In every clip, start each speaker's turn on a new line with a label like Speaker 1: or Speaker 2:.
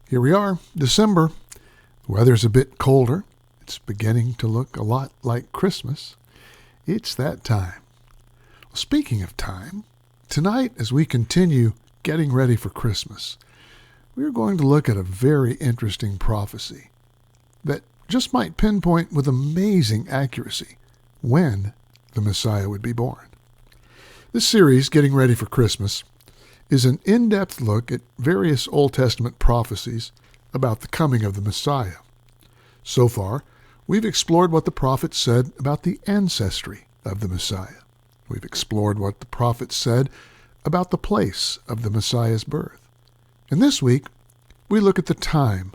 Speaker 1: Here we are, December. The weather's a bit colder. It's beginning to look a lot like Christmas. It's that time. Well, speaking of time, tonight as we continue getting ready for Christmas, we're going to look at a very interesting prophecy that just might pinpoint with amazing accuracy when the Messiah would be born. This series, Getting Ready for Christmas, is an in-depth look at various Old Testament prophecies about the coming of the Messiah. So far, we've explored what the prophets said about the ancestry of the Messiah. We've explored what the prophets said about the place of the Messiah's birth. And this week, we look at the time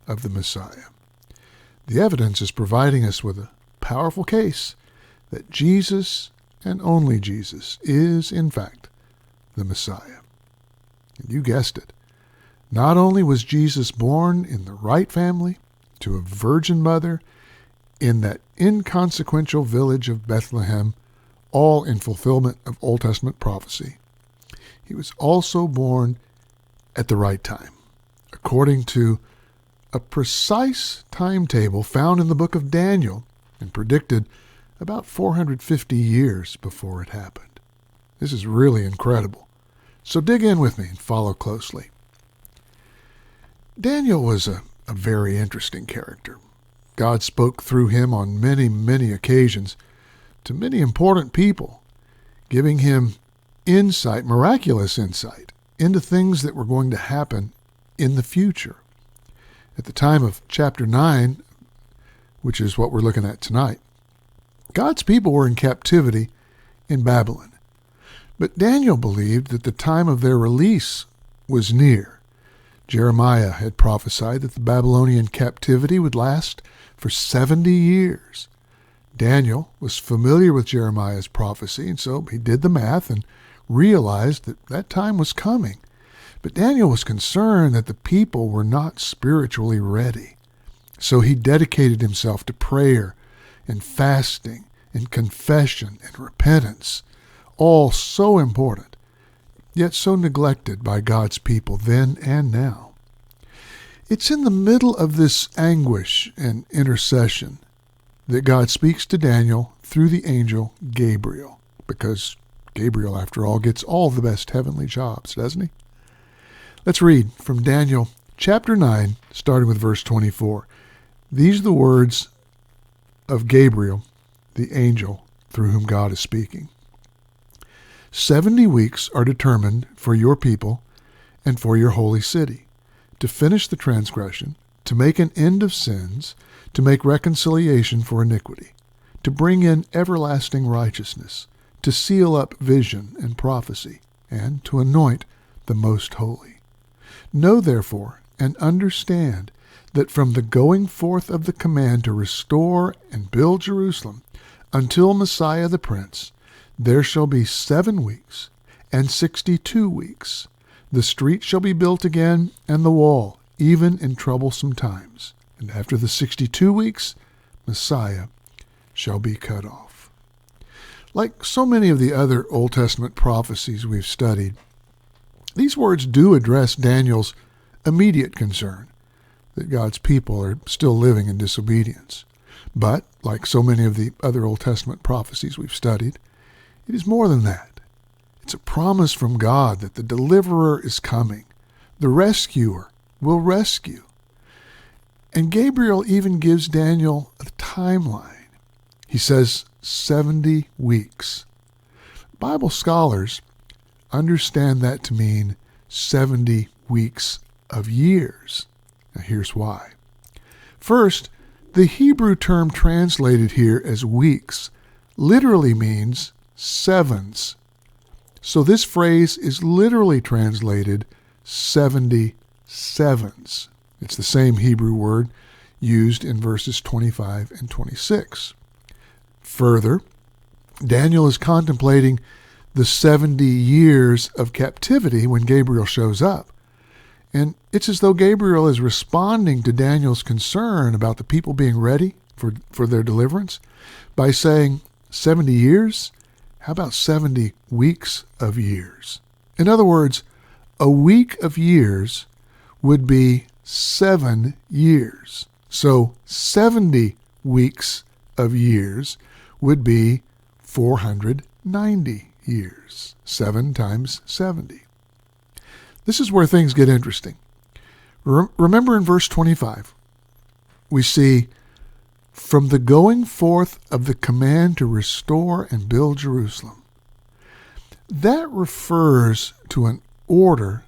Speaker 1: of the Messiah. The evidence is providing us with a powerful case that Jesus, and only Jesus, is, in fact, the Messiah. And you guessed it. Not only was Jesus born in the right family, to a virgin mother, in that inconsequential village of Bethlehem, all in fulfillment of Old Testament prophecy, he was also born at the right time, according to a precise timetable found in the book of Daniel and predicted about 450 years before it happened. This is really incredible. So dig in with me and follow closely. Daniel was a very interesting character. God spoke through him on many, many occasions to many important people, giving him insight, miraculous insight, into things that were going to happen in the future. At the time of chapter 9, which is what we're looking at tonight, God's people were in captivity in Babylon. But Daniel believed that the time of their release was near. Jeremiah had prophesied that the Babylonian captivity would last for 70 years. Daniel was familiar with Jeremiah's prophecy, and so he did the math and realized that that time was coming. But Daniel was concerned that the people were not spiritually ready. So he dedicated himself to prayer and fasting and confession and repentance, all so important, yet so neglected by God's people then and now. It's in the middle of this anguish and intercession that God speaks to Daniel through the angel Gabriel, because Gabriel, after all, gets all the best heavenly jobs, doesn't he? Let's read from Daniel chapter 9, starting with verse 24. These are the words of Gabriel, the angel through whom God is speaking. 70 weeks are determined for your people and for your holy city, to finish the transgression, to make an end of sins, to make reconciliation for iniquity, to bring in everlasting righteousness, to seal up vision and prophecy, and to anoint the most holy. Know therefore and understand that from the going forth of the command to restore and build Jerusalem until Messiah the Prince, there shall be 7 weeks and 62 weeks. The street shall be built again, and the wall, even in troublesome times. And after the 62 weeks, Messiah shall be cut off. Like so many of the other Old Testament prophecies we've studied, these words do address Daniel's immediate concern that God's people are still living in disobedience. But, like so many of the other Old Testament prophecies we've studied, it is more than that. It's a promise from God that the deliverer is coming. The rescuer will rescue. And Gabriel even gives Daniel a timeline. He says 70 weeks. Bible scholars understand that to mean 70 weeks of years. Now here's why. First, the Hebrew term translated here as weeks literally means sevens. So this phrase is literally translated 70 sevens. It's the same Hebrew word used in verses 25 and 26. Further, Daniel is contemplating the 70 years of captivity when Gabriel shows up. And it's as though Gabriel is responding to Daniel's concern about the people being ready for their deliverance by saying, 70 years? How about 70 weeks of years? In other words, a week of years would be 7 years. So 70 weeks of years would be 490 years. 7 times 70. This is where things get interesting. Remember in verse 25, we see, from the going forth of the command to restore and build Jerusalem. That refers to an order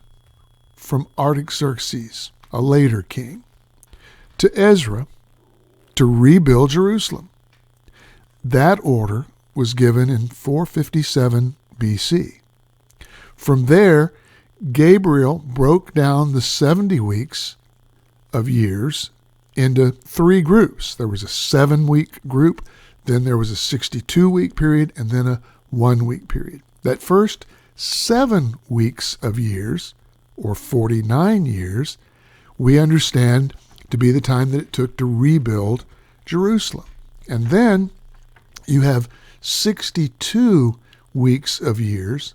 Speaker 1: from Artaxerxes, a later king, to Ezra to rebuild Jerusalem. That order was given in 457 BC. From there, Gabriel broke down the 70 weeks of years into 3 groups. There was a 7-week group, then there was a 62-week period, and then a 1-week period. That first 7 weeks of years, or 49 years, we understand to be the time that it took to rebuild Jerusalem. And then you have 62 weeks of years.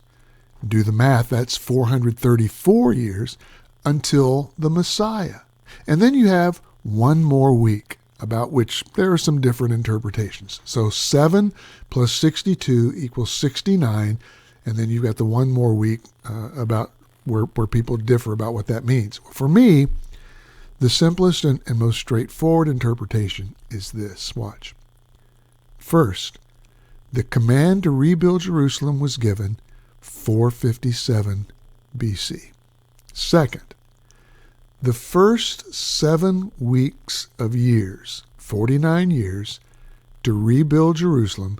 Speaker 1: Do the math, that's 434 years until the Messiah. And then you have 1 more week, about which there are some different interpretations. So 7 plus 62 equals 69, and then you've got the 1 more week about where people differ about what that means. For me, the simplest and most straightforward interpretation is this. Watch. First, the command to rebuild Jerusalem was given 457 BC. Second, the first 7 weeks of years, 49 years, to rebuild Jerusalem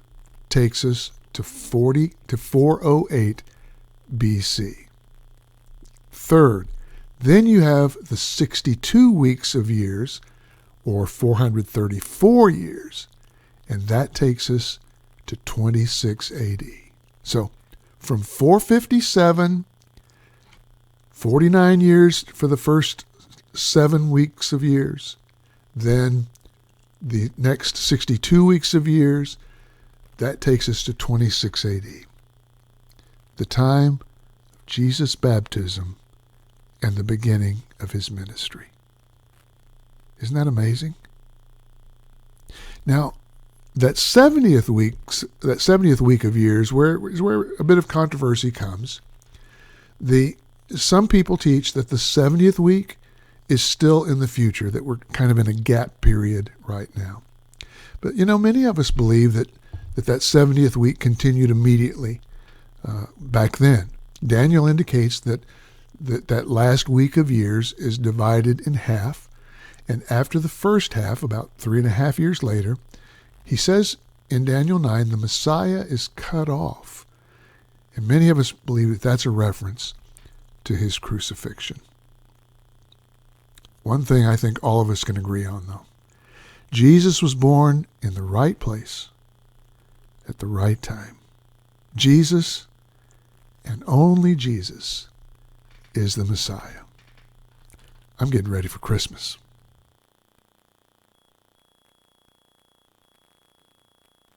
Speaker 1: takes us to 408 BC. Third, then you have the 62 weeks of years, or 434 years, and that takes us to 26 AD. So from 457, 49 years for the first 7 weeks of years, then the next 62 weeks of years, that takes us to 26 AD. The time of Jesus' baptism and the beginning of his ministry. Isn't that amazing? Now, that 70th week of years, is where a bit of controversy comes. Some people teach that the 70th week is still in the future, that we're kind of in a gap period right now. But many of us believe that 70th week continued immediately back then. Daniel indicates that last week of years is divided in half, and after the first half, about 3.5 years later, he says in Daniel 9, the Messiah is cut off. And many of us believe that that's a reference to his crucifixion. One thing I think all of us can agree on, though. Jesus was born in the right place at the right time. Jesus, and only Jesus, is the Messiah. I'm getting ready for Christmas.